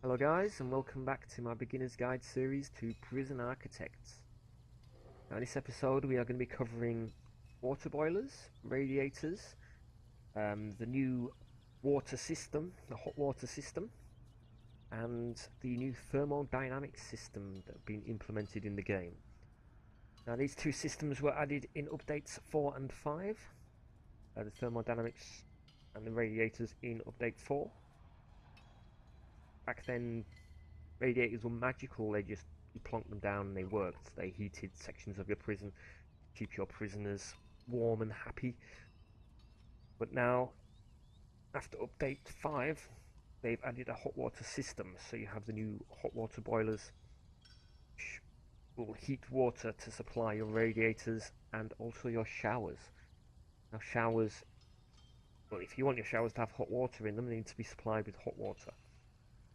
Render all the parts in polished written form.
Hello guys, and welcome back to my beginner's guide series to prison architects. Now in this episode we are going to be covering water boilers, radiators, the new water system, the hot water system, and the new thermodynamics system that have been implemented in the game. Now these two systems were added in updates 4 and 5, the thermodynamics and the radiators in update 4. Back then radiators were magical. You plonked them down and they worked. They heated sections of your prison to keep your prisoners warm and happy. But now, after update 5, they've added a hot water system. So you have the new hot water boilers, which will heat water to supply your radiators and also your showers. Now showers, well, if you want your showers to have hot water in them, they need to be supplied with hot water.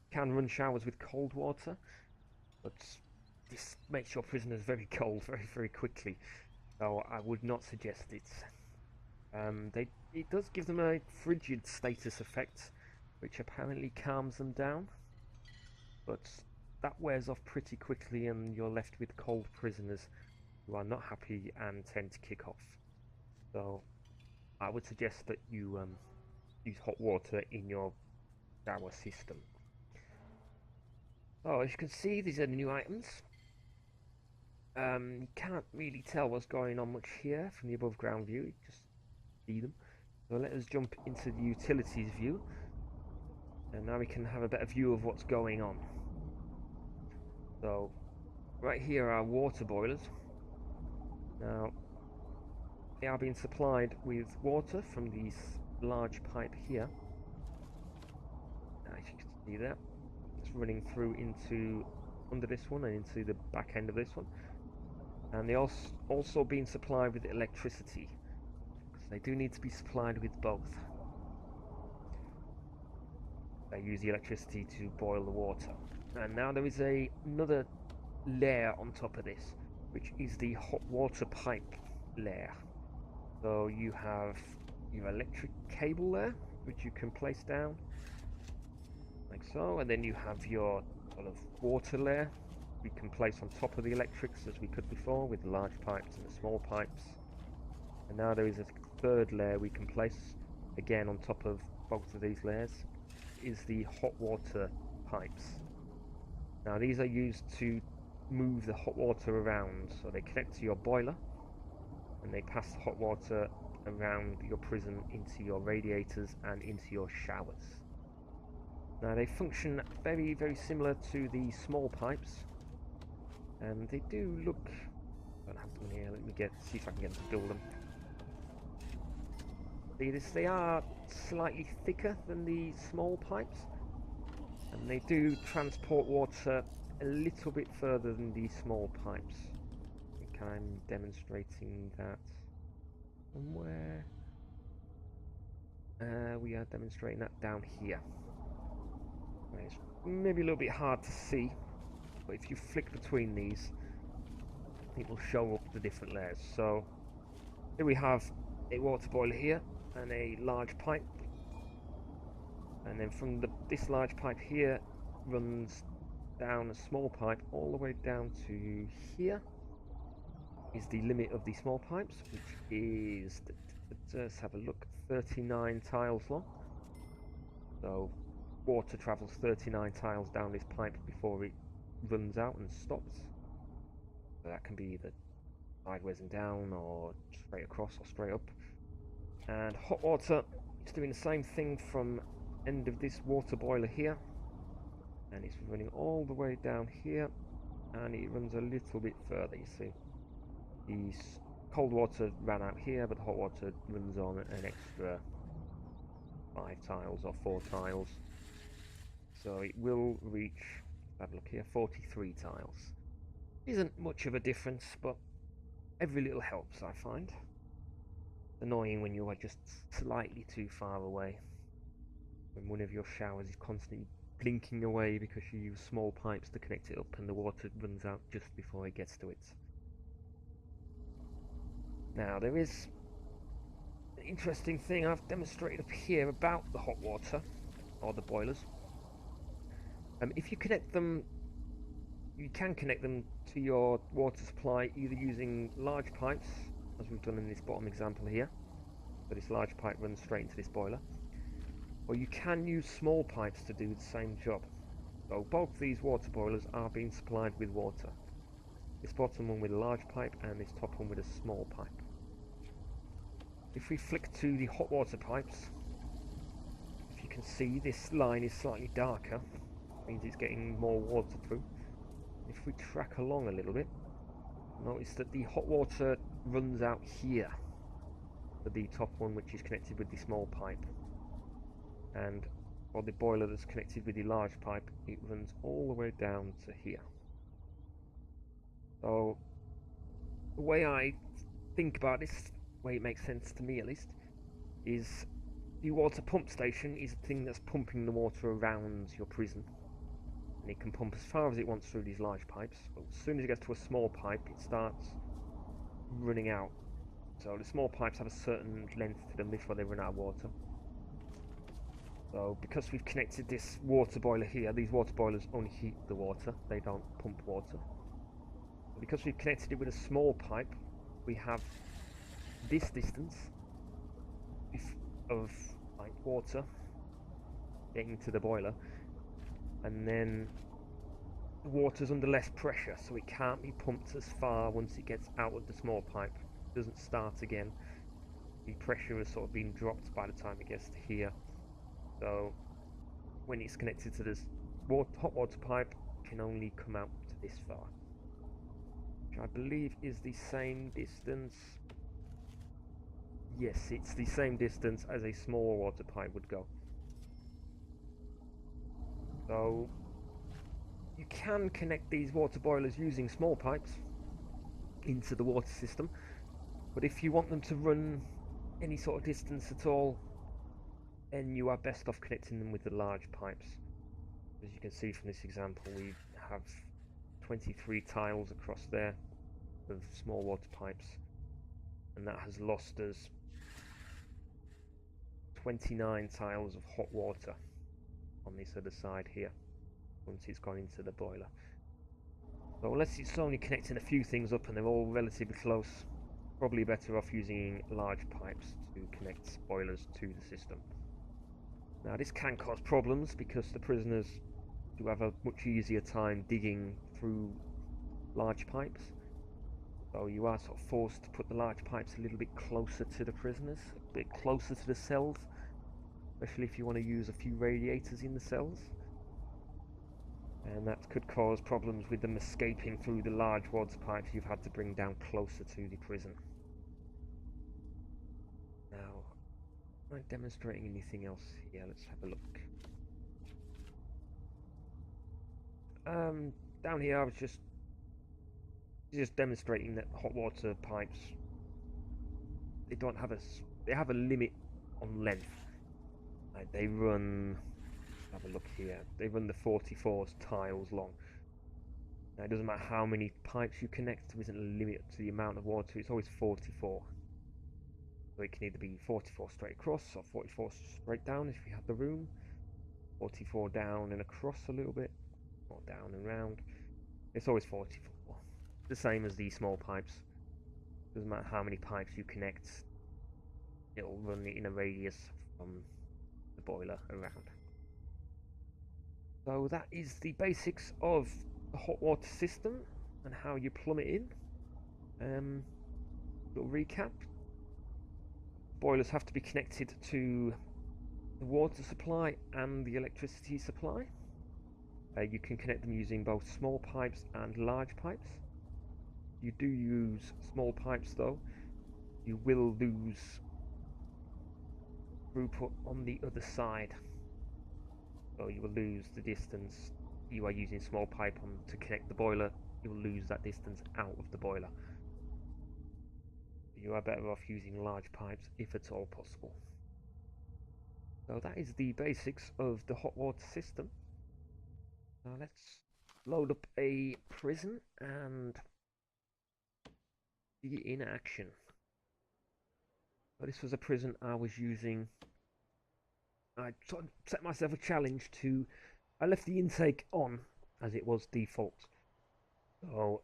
You can run showers with cold water, but this makes your prisoners very cold very quickly, so I would not suggest it. It does give them a frigid status effect, which apparently calms them down, but that wears off pretty quickly and you're left with cold prisoners who are not happy and tend to kick off. So I would suggest that you use hot water in your shower system. So as you can see, these are the new items. You can't really tell what's going on much here from the above ground view, you just see them. So let us jump into the utilities view, and now we can have a better view of what's going on. So right here are water boilers. Now they are being supplied with water from this large pipe here. As you can see there, it's running through into under this one and into the back end of this one. And they also being supplied with electricity, because they do need to be supplied with both. They use the electricity to boil the water. And now there is another layer on top of this, which is the hot water pipe layer. So you have your electric cable there, which you can place down like so, and then you have your sort of water layer we can place on top of the electrics, as we could before, with the large pipes and the small pipes. And now there is a third layer we can place again on top of both of these layers, is the hot water pipes. Now these are used to move the hot water around, so they connect to your boiler and they pass the hot water around your prison into your radiators and into your showers. Now they function very similar to the small pipes, and they do look, I don't have them here, let me see if I can get them to build them. They are slightly thicker than the small pipes, and they do transport water a little bit further than the small pipes. I think I'm demonstrating that somewhere. We are demonstrating that down here. It's maybe a little bit hard to see, but if you flick between these, it will show up the different layers. So here we have a water boiler here and a large pipe, and then from this large pipe here runs down a small pipe all the way down to here is the limit of the small pipes, which is, let's have a look, 39 tiles long. So water travels 39 tiles down this pipe before it runs out and stops. So that can be either sideways and down, or straight across, or straight up. And hot water is doing the same thing from end of this water boiler here, and it's running all the way down here, and it runs a little bit further. You see, the cold water ran out here, but the hot water runs on an extra 5 tiles or 4 tiles. So it will reach, have a look here, 43 tiles. Isn't much of a difference, but every little helps, I find. It's annoying when you are just slightly too far away, when one of your showers is constantly blinking away because you use small pipes to connect it up and the water runs out just before it gets to it. Now there is an interesting thing I've demonstrated up here about the hot water, or the boilers. If you connect them, you can connect them to your water supply either using large pipes, as we've done in this bottom example here. So this large pipe runs straight into this boiler. Or you can use small pipes to do the same job. So both these water boilers are being supplied with water. This bottom one with a large pipe and this top one with a small pipe. If we flick to the hot water pipes, if you can see this line is slightly darker, means it's getting more water through. If we track along a little bit, notice that the hot water runs out here for the top one, which is connected with the small pipe, and for the boiler that's connected with the large pipe, it runs all the way down to here. So the way I think about this, the way it makes sense to me at least, is the water pump station is the thing that's pumping the water around your prison, and it can pump as far as it wants through these large pipes, but as soon as it gets to a small pipe it starts running out. So the small pipes have a certain length to them before they run out of water. So because we've connected this water boiler here, these water boilers only heat the water, they don't pump water. Because we've connected it with a small pipe, we have this distance of like water getting to the boiler, and then the water's under less pressure, so it can't be pumped as far once it gets out of the small pipe. It doesn't start again. The pressure has sort of been dropped by the time it gets to here. So when it's connected to this hot water pipe, it can only come out to this far, which I believe is the same distance. Yes, it's the same distance as a small water pipe would go. So you can connect these water boilers using small pipes into the water system, but if you want them to run any sort of distance at all, then you are best off connecting them with the large pipes. As you can see from this example, we have 23 tiles across there of small water pipes, and that has lost us 29 tiles of hot water on this other side here once it's gone into the boiler. So unless it's only connecting a few things up and they're all relatively close, probably better off using large pipes to connect boilers to the system. Now this can cause problems because the prisoners do have a much easier time digging through large pipes. So you are sort of forced to put the large pipes a little bit closer to the prisoners, a bit closer to the cells, especially if you want to use a few radiators in the cells. And that could cause problems with them escaping through the large water pipes you've had to bring down closer to the prison. Now, am I demonstrating anything else here? Let's have a look. Down here I was just demonstrating that hot water pipes, they have a limit on length. Like they run, let's have a look here, they run the 44 tiles long. Now it doesn't matter how many pipes you connect, there isn't a limit to the amount of water, it's always 44. So it can either be 44 straight across or 44 straight down if you have the room, 44 down and across a little bit, or down and round. It's always 44. The same as these small pipes. Doesn't matter how many pipes you connect, it'll run in a radius from the boiler around. So that is the basics of the hot water system and how you plumb it in. Little recap. Boilers have to be connected to the water supply and the electricity supply. You can connect them using both small pipes and large pipes. You do use small pipes though, you will lose throughput on the other side. So you will lose the distance you are using small pipe on to connect the boiler, you will lose that distance out of the boiler. You are better off using large pipes if at all possible. So that is the basics of the hot water system. Now let's load up a prison and see it in action. So this was a prison I was using. I sort of set myself a challenge to I left the intake on as it was default. So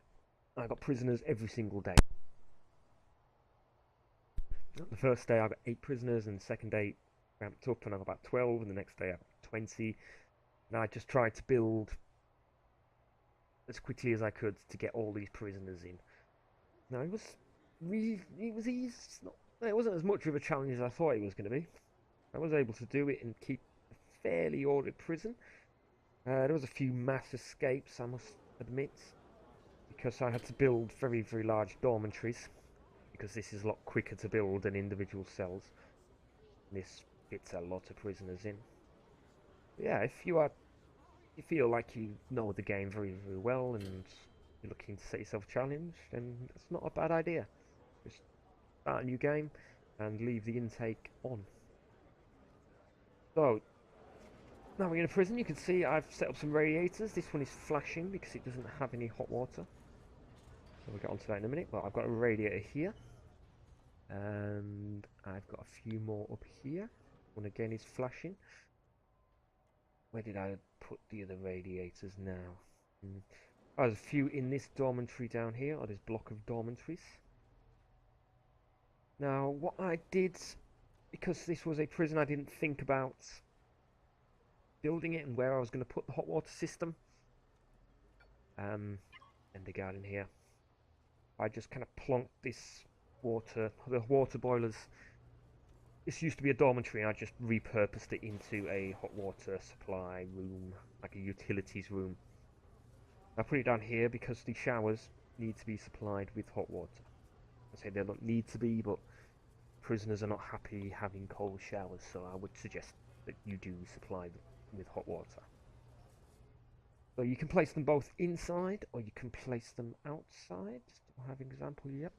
I got prisoners every single day. The first day I got 8 prisoners, and the second day ramped up and I got about 12, and the next day I got 20. And I just tried to build as quickly as I could to get all these prisoners in. Now it was easy. It wasn't as much of a challenge as I thought it was going to be. I was able to do it and keep a fairly ordered prison. There was a few mass escapes, I must admit, because I had to build very, very large dormitories, because this is a lot quicker to build than individual cells. This fits a lot of prisoners in. But yeah, if you feel like you know the game very, very well and you're looking to set yourself a challenge, then it's not a bad idea. Just start a new game and leave the intake on. So now we're in a prison. You can see I've set up some radiators. This one is flashing because it doesn't have any hot water. So we'll get onto that in a minute. But I've got a radiator here, and I've got a few more up here. One again is flashing. Where did I put the other radiators now? Oh, there's a few in this dormitory down here, or this block of dormitories. Now, what I did, because this was a prison, I didn't think about building it and where I was going to put the hot water system. And the garden here. I just kind of plonked this the water boilers. This used to be a dormitory, and I just repurposed it into a hot water supply room, like a utilities room. I put it down here because the showers need to be supplied with hot water. I say they don't need to be, but prisoners are not happy having cold showers, so I would suggest that you do supply them with hot water. So you can place them both inside, or you can place them outside. Do I have an example? Yep.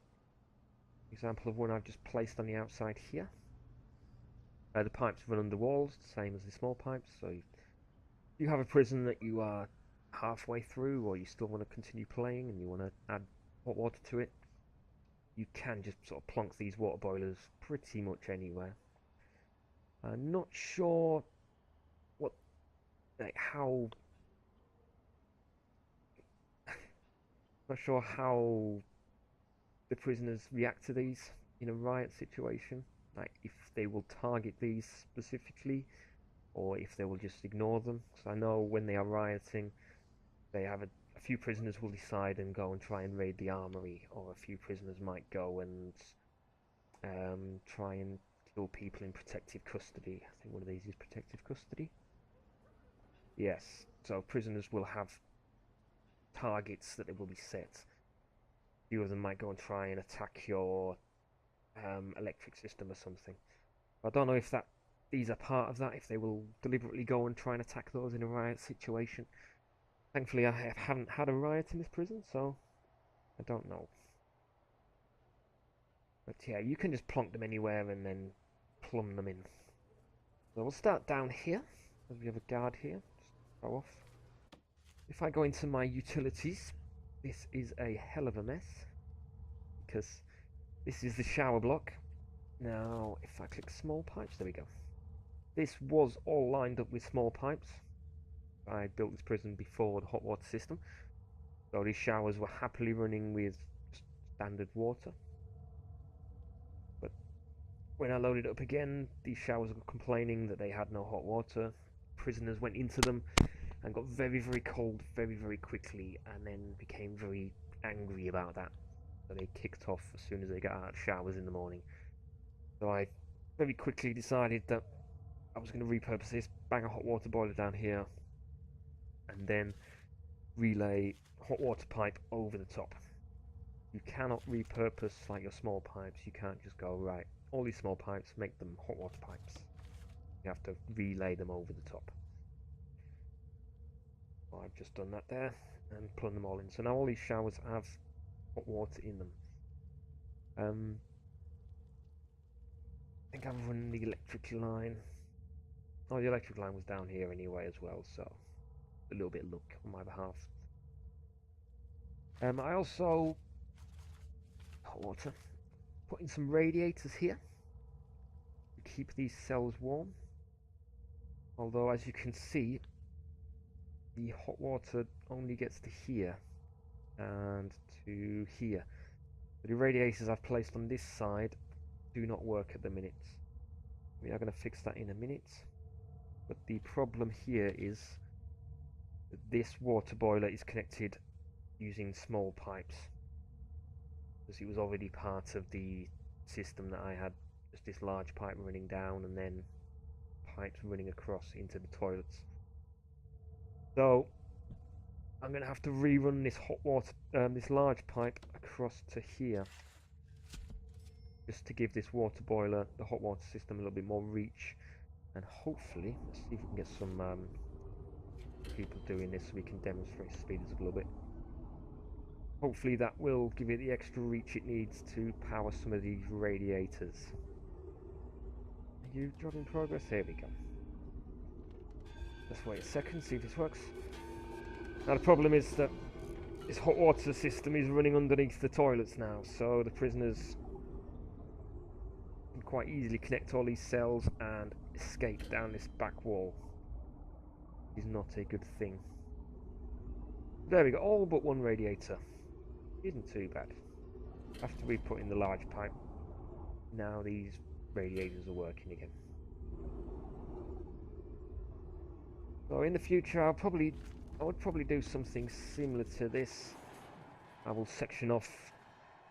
Example of one I've just placed on the outside here. The pipes run under walls, same as the small pipes. So you have a prison that you are halfway through, or you still want to continue playing and you want to add hot water to it, you can just sort of plonk these water boilers pretty much anywhere. I'm not sure how the prisoners react to these in a riot situation. Like if they will target these specifically, or if they will just ignore them. So I know when they are rioting, they have a few prisoners will decide and go and try and raid the armory, or a few prisoners might go and try and kill people in protective custody. I think one of these is protective custody. Yes, so prisoners will have targets that they will be set. A few of them might go and try and attack your electric system or something. I don't know if these are part of that, if they will deliberately go and try and attack those in a riot situation. Thankfully, I haven't had a riot in this prison, so I don't know. But yeah, you can just plonk them anywhere and then plumb them in. So we'll start down here, as we have a guard here. Just go off. If I go into my utilities, this is a hell of a mess, because this is the shower block. Now, if I click small pipes, there we go. This was all lined up with small pipes. I built this prison before the hot water system, so these showers were happily running with standard water. But when I loaded it up again, these showers were complaining that they had no hot water. Prisoners went into them and got very, very cold very, very quickly, and then became very angry about that. So they kicked off as soon as they got out of showers in the morning. So I very quickly decided that I was going to repurpose this, bang a hot water boiler down here, and then relay hot water pipe over the top. You cannot repurpose like your small pipes. You can't just go, right, all these small pipes, make them hot water pipes. You have to relay them over the top. Well, I've just done that there and plumb them all in. So now all these showers have hot water in them. I think I've run the electric line. Oh, the electric line was down here anyway as well, so a little bit of luck on my behalf. I also hot water, put in some radiators here to keep these cells warm. Although, as you can see, the hot water only gets to here and to here. The radiators I've placed on this side do not work at the minute. We are going to fix that in a minute. But the problem here is that this water boiler is connected using small pipes, because it was already part of the system that I had, just this large pipe running down and then pipes running across into the toilets. So I'm going to have to rerun this hot water, this large pipe across to here, just to give this water boiler, the hot water system, a little bit more reach. And hopefully, let's see if we can get some people doing this so we can demonstrate speed a little bit. Hopefully that will give it the extra reach it needs to power some of these radiators. Are you job in progress? Here we go. Let's wait a second, see if this works. Now the problem is that this hot water system is running underneath the toilets now, so the prisoners can quite easily connect all these cells and escape down this back wall. Is not a good thing. There we go, all but one radiator. Isn't too bad. After we put in the large pipe, now these radiators are working again. So in the future, I would probably do something similar to this. I will section off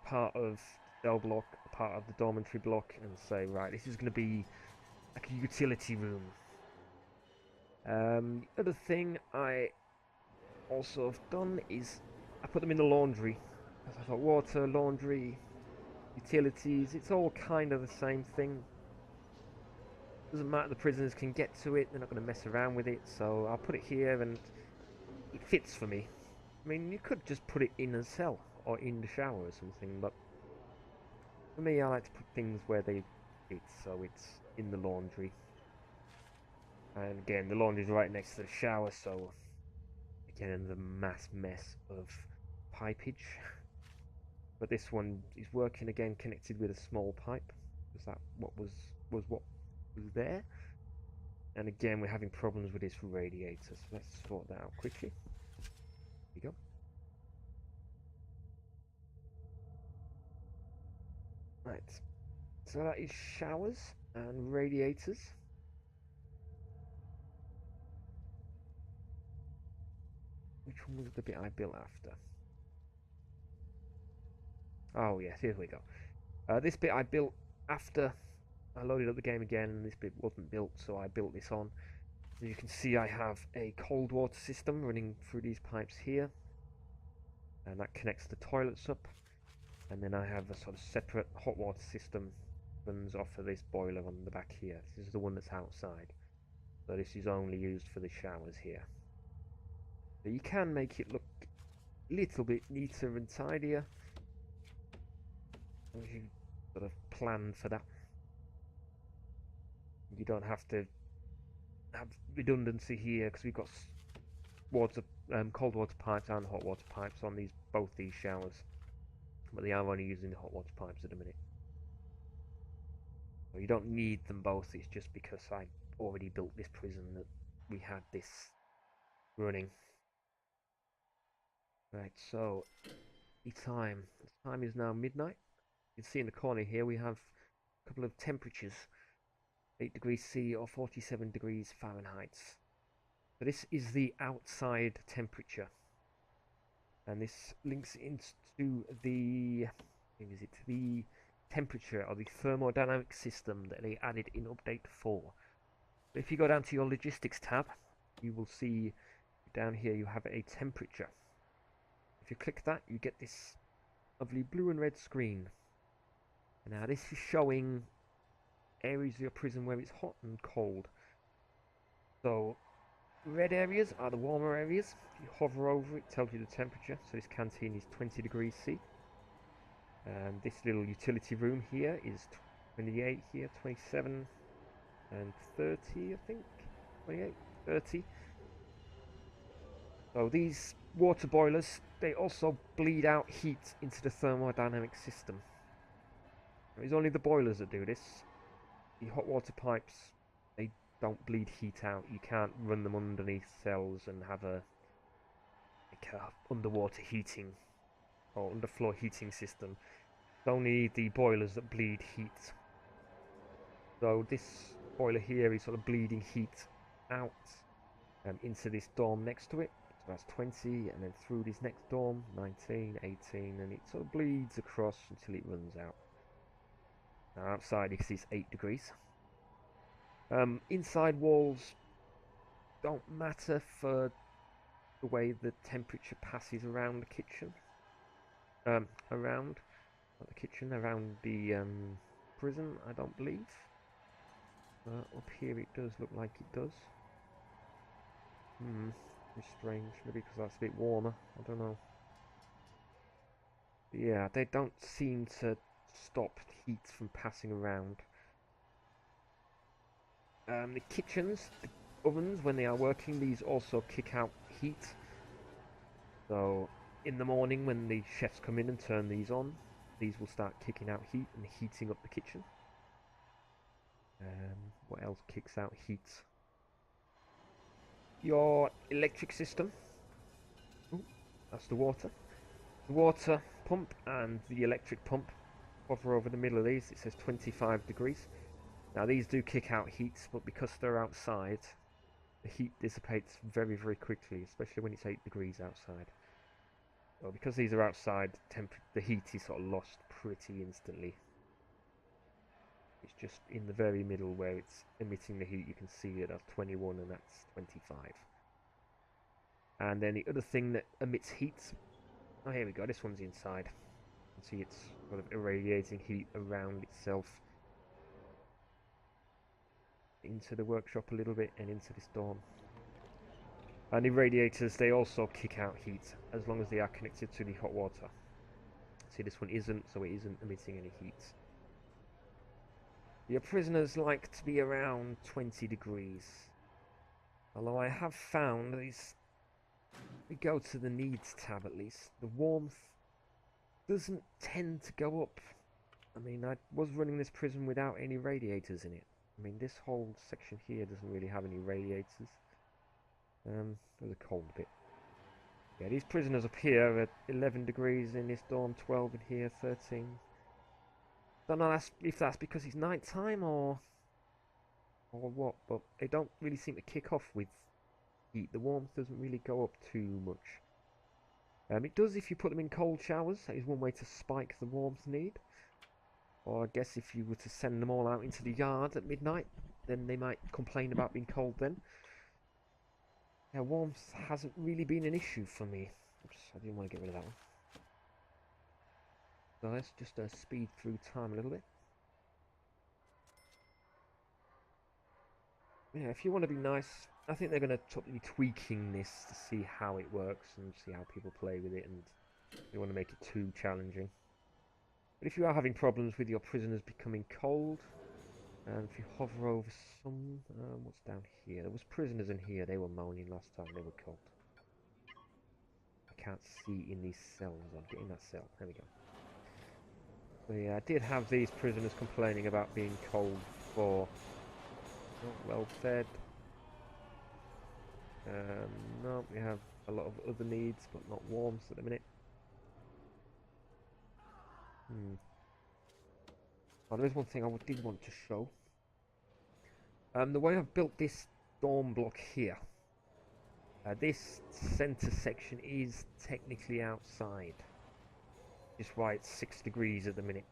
part of the cell block, part of the dormitory block, and say, right, this is going to be like a utility room. The other thing I also have done is I put them in the laundry. I thought water, laundry, utilities, it's all kind of the same thing. Doesn't matter, the prisoners can get to it, they're not going to mess around with it, so I'll put it here and it fits for me. I mean, you could just put it in a cell or in the shower or something, but for me I like to put things where they fit, so it's in the laundry. And again, the laundry's right next to the shower, so again, the mass mess of pipage. But this one is working again, connected with a small pipe. Was that what was what was there? And again, we're having problems with this radiator, so let's sort that out quickly. Here we go. Right, so that is showers and radiators. Which one was the bit I built after? Oh yes, here we go. This bit I built after I loaded up the game again, and this bit wasn't built, so I built this on. As you can see, I have a cold water system running through these pipes here, and that connects the toilets up. And then I have a sort of separate hot water system runs off of this boiler on the back here. This is the one that's outside, so this is only used for the showers here. But you can make it look a little bit neater and tidier if you sort of plan for that. You don't have to have redundancy here, because we've got water, cold water pipes and hot water pipes on both these showers, but they are only using the hot water pipes at the minute. So you don't need them both. It's just because I already built this prison that we had this running. Right, so the time is now midnight. You can see in the corner here we have a couple of temperatures, 8 degrees C or 47 degrees Fahrenheit. So this is the outside temperature, and this links into the temperature or the thermodynamics system that they added in update 4. So if you go down to your logistics tab, you will see down here you have a temperature. If you click that, you get this lovely blue and red screen. And now this is showing areas of your prison where it's hot and cold. So red areas are the warmer areas. If you hover over it, it tells you the temperature. So this canteen is 20 degrees C. And this little utility room here is 28 here, 27 and 30, I think. 28, 30. So these water boilers, they also bleed out heat into the thermodynamic system. It's only the boilers that do this. The hot water pipes, they don't bleed heat out. You can't run them underneath cells and have a like a underwater heating or underfloor heating system. It's only the boilers that bleed heat. So this boiler here is sort of bleeding heat out into this dorm next to it. So that's 20, and then through this next dorm, 19, 18, and it sort of bleeds across until it runs out. Now outside you can see it's 8 degrees. Inside walls don't matter for the way the temperature passes around the kitchen. Around, not the kitchen, around the prison, I don't believe. Up here it does look like it does. It's strange, maybe because that's a bit warmer, I don't know. But yeah, they don't seem to stop heat from passing around. The kitchens, the ovens, when they are working, these also kick out heat. So in the morning when the chefs come in and turn these on, these will start kicking out heat and heating up the kitchen. What else kicks out heat? Your electric system. Ooh, that's the water. The water pump and the electric pump hover over the middle of these. It says 25 degrees. Now these do kick out heat, but because they're outside, the heat dissipates very, very quickly, especially when it's 8 degrees outside. So because these are outside, the heat is sort of lost pretty instantly. It's just in the very middle where it's emitting the heat. You can see it at 21 and that's 25. And then the other thing that emits heat, oh here we go, this one's inside. You can see it's sort of irradiating heat around itself into the workshop a little bit and into this dorm. And the radiators, they also kick out heat as long as they are connected to the hot water. See, this one isn't, so it isn't emitting any heat. Your prisoners like to be around 20 degrees. Although I have found that we go to the needs tab at least, the warmth doesn't tend to go up. I mean, I was running this prison without any radiators in it. I mean, this whole section here doesn't really have any radiators. There's a cold bit. Yeah, these prisoners up here are at 11 degrees in this dorm, 12 in here, 13. Don't know if that's because it's night time or what, but they don't really seem to kick off with heat. The warmth doesn't really go up too much. It does if you put them in cold showers. That is one way to spike the warmth need. Or I guess if you were to send them all out into the yard at midnight, then they might complain about being cold then. Yeah, warmth hasn't really been an issue for me. Oops, I didn't want to get rid of that one. So let's just speed through time a little bit. Yeah, if you want to be nice, I think they're going to be tweaking this to see how it works and see how people play with it, and they want to make it too challenging. But if you are having problems with your prisoners becoming cold, and if you hover over some, what's down here? There was prisoners in here. They were moaning last time. They were cold. I can't see in these cells. I'll get in that cell. There we go. So yeah, I did have these prisoners complaining about being cold before. Not well fed. No, we have a lot of other needs, but not warmth at the minute. Oh, there is one thing I did want to show. The way I've built this dorm block here. This centre section is technically outside. Which is why it's 6 degrees at the minute.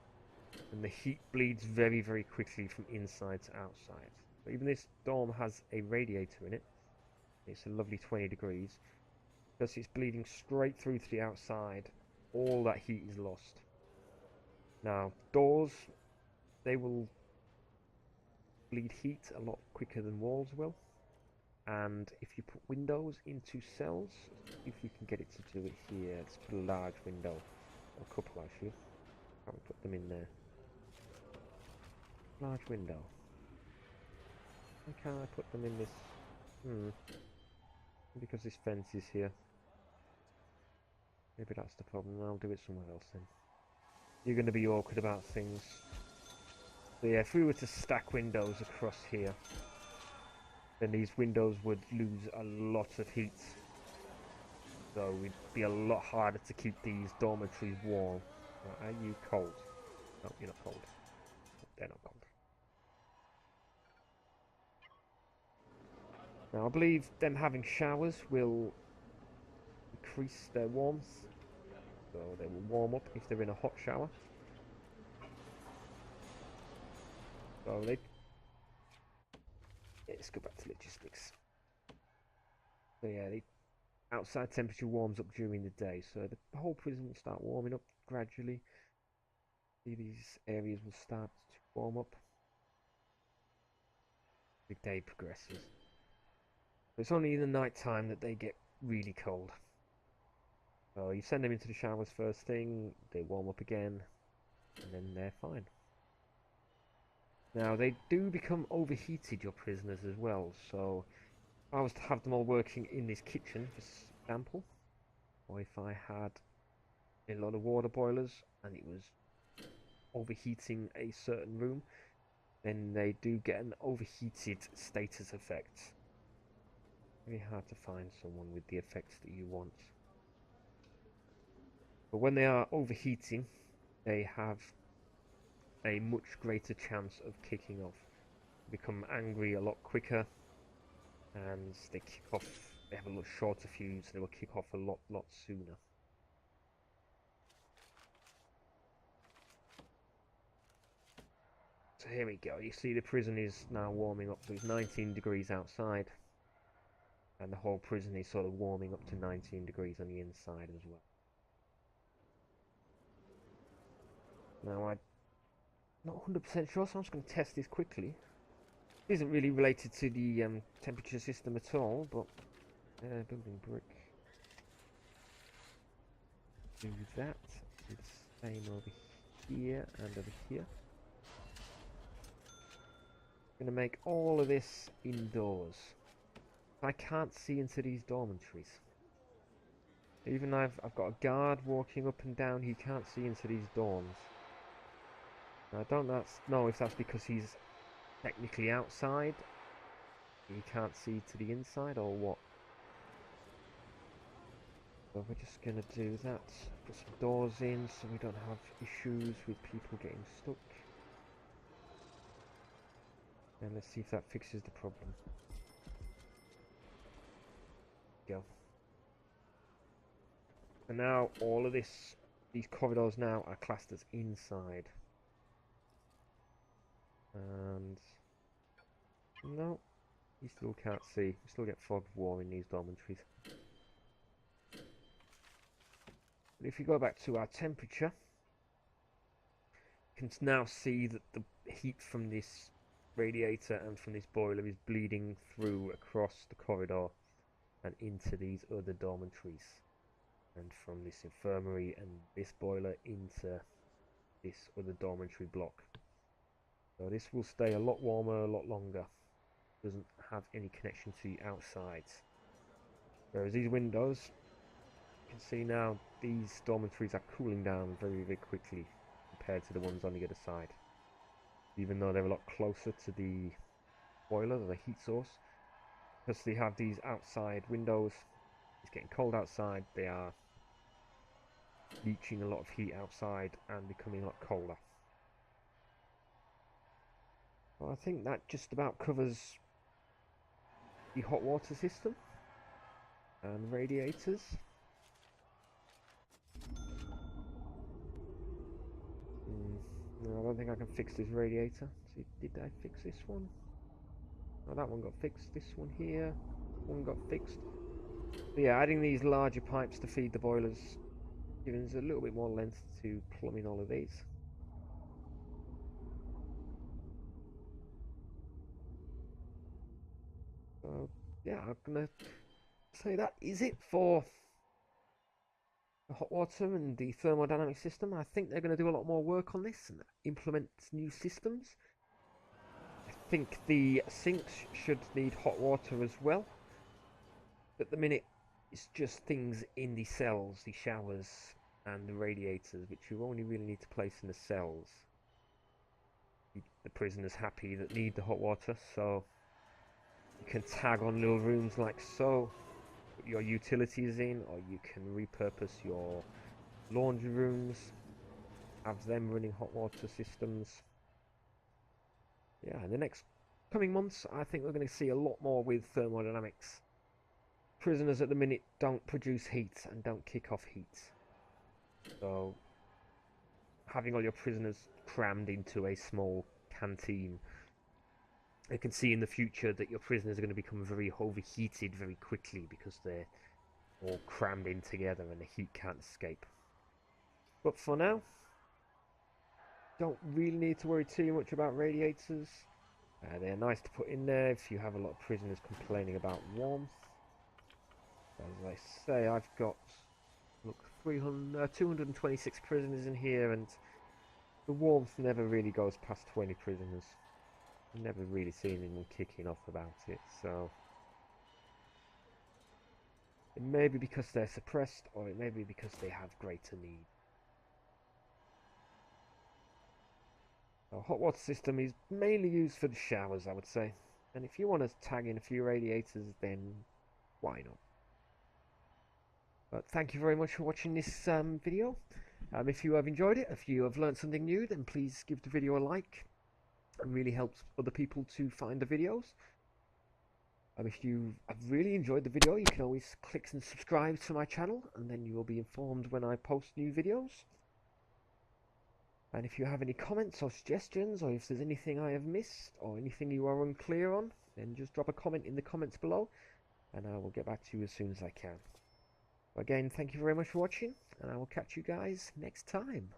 And the heat bleeds very, very quickly from inside to outside. But even this dorm has a radiator in it. It's a lovely 20 degrees. Because it's bleeding straight through to the outside. All that heat is lost. Now, doors, they will bleed heat a lot quicker than walls will. And if you put windows into cells, if we can get it to do it here, let's put a large window, or a couple actually. Can't we put them in there? Large window. Why can't I put them in this? Because this fence is here. Maybe that's the problem. I'll do it somewhere else then. You're going to be awkward about things. So yeah, if we were to stack windows across here, then these windows would lose a lot of heat. So it'd be a lot harder to keep these dormitories warm. Are you cold? No, you're not cold. They're not cold. Now I believe them having showers will increase their warmth. So they will warm up if they're in a hot shower. So let's go back to logistics. So yeah, the outside temperature warms up during the day, so the whole prison will start warming up gradually. See, these areas will start to warm up. The day progresses. It's only in the night time that they get really cold. So you send them into the showers first thing, they warm up again, and then they're fine. Now they do become overheated, your prisoners, as well, so if I was to have them all working in this kitchen, for example, or if I had a lot of water boilers and it was overheating a certain room, then they do get an overheated status effect. Very hard to find someone with the effects that you want. But when they are overheating, they have a much greater chance of kicking off. They become angry a lot quicker, and they kick off. They have a lot shorter fuse. They will kick off a lot sooner. So here we go. You see the prison is now warming up. So it's 19 degrees outside. And the whole prison is sort of warming up to 19 degrees on the inside as well. Now, I'm not 100% sure, so I'm just going to test this quickly. It isn't really related to the temperature system at all, but building brick. Do that. It's the same over here and over here. I'm going to make all of this indoors. I can't see into these dormitories. Even I've got a guard walking up and down, he can't see into these dorms. I don't know if that's because he's technically outside, he can't see to the inside, or what. So we're just going to do that. Put some doors in so we don't have issues with people getting stuck. And let's see if that fixes the problem. Go. And now all of these corridors now are classed as inside. And no, you still can't see. You still get fog of war in these dormitories. But if you go back to our temperature, you can now see that the heat from this radiator and from this boiler is bleeding through across the corridor and into these other dormitories, and from this infirmary and this boiler into this other dormitory block. So this will stay a lot warmer, a lot longer. Doesn't have any connection to the outside. Whereas these windows, you can see now these dormitories are cooling down very quickly compared to the ones on the other side. Even though they're a lot closer to the boiler, the heat source, because they have these outside windows. It's getting cold outside, they are leaching a lot of heat outside and becoming a lot colder. Well, I think that just about covers the hot water system and radiators. No, I don't think I can fix this radiator. See, did I fix this one? Oh, that one got fixed. This one here, one got fixed. But yeah, adding these larger pipes to feed the boilers, giving us a little bit more length to plumb in all of these. So yeah, I'm gonna say that is it for the hot water and the thermodynamic system. I think they're going to do a lot more work on this and implement new systems. I think the sinks should need hot water as well. At the minute, it's just things in the cells, the showers and the radiators, which you only really need to place in the cells. The prisoners happy that need the hot water, so you can tag on little rooms like so. put your utilities in, or you can repurpose your laundry rooms, have them running hot water systems. Yeah, in the next coming months, I think we're going to see a lot more with thermodynamics. Prisoners at the minute don't produce heat and don't kick off heat. So, having all your prisoners crammed into a small canteen, you can see in the future that your prisoners are going to become very overheated very quickly because they're all crammed in together and the heat can't escape. But for now, don't really need to worry too much about radiators. They're nice to put in there if you have a lot of prisoners complaining about warmth. As I say, I've got, look, 226 prisoners in here, and the warmth never really goes past 20 prisoners. I've never really seen anyone kicking off about it, so it may be because they're suppressed, or it may be because they have greater need. Our hot water system is mainly used for the showers, I would say. And if you want to tag in a few radiators, then why not? But thank you very much for watching this video. If you have enjoyed it, if you have learned something new, then please give the video a like. It really helps other people to find the videos. If you have really enjoyed the video, you can always click and subscribe to my channel, and then you will be informed when I post new videos. And if you have any comments or suggestions, or if there's anything I have missed, or anything you are unclear on, then just drop a comment in the comments below, and I will get back to you as soon as I can. Again, thank you very much for watching, and I will catch you guys next time.